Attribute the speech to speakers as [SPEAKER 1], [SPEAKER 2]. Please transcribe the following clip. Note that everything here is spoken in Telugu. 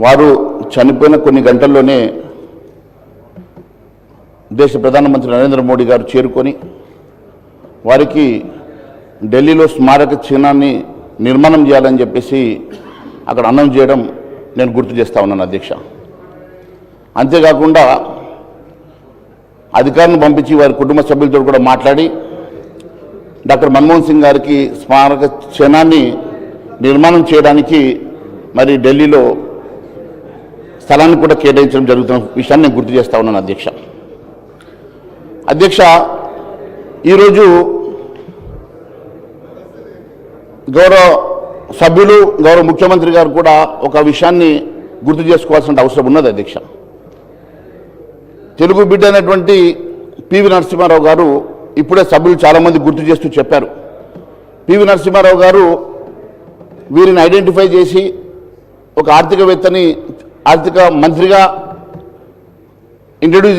[SPEAKER 1] వారు చనిపోయిన కొన్ని గంటల్లోనే దేశ ప్రధానమంత్రి నరేంద్ర మోడీ గారు చేరుకొని వారికి ఢిల్లీలో స్మారక చిహ్నాన్ని నిర్మాణం చేయాలని చెప్పేసి అక్కడ అనౌన్స్ చేయడం నేను గుర్తు చేస్తా ఉన్నాను అధ్యక్ష. అంతేకాకుండా అధికారులను పంపించి వారి కుటుంబ సభ్యులతో కూడా మాట్లాడి డాక్టర్ మన్మోహన్ సింగ్ గారికి స్మారక చిహ్నాన్ని నిర్మాణం చేయడానికి మరి ఢిల్లీలో స్థలాన్ని కూడా కేటాయించడం జరుగుతున్న విషయాన్ని నేను గుర్తు చేస్తా ఉన్నాను అధ్యక్ష. అధ్యక్ష, ఈరోజు గౌరవ సభ్యులు గౌరవ ముఖ్యమంత్రి గారు కూడా ఒక విషయాన్ని గుర్తు చేసుకోవాల్సిన అవసరం ఉన్నది అధ్యక్ష. తెలుగు బిడ్డ అయినటువంటి పివి నరసింహారావు గారు ఇప్పుడే సభ్యులు చాలామంది గుర్తు చేస్తూ చెప్పారు. పివి నరసింహారావు గారు వీరిని ఐడెంటిఫై చేసి ఒక ఆర్థిక మంత్రిగా ఇంట్రడ్యూస్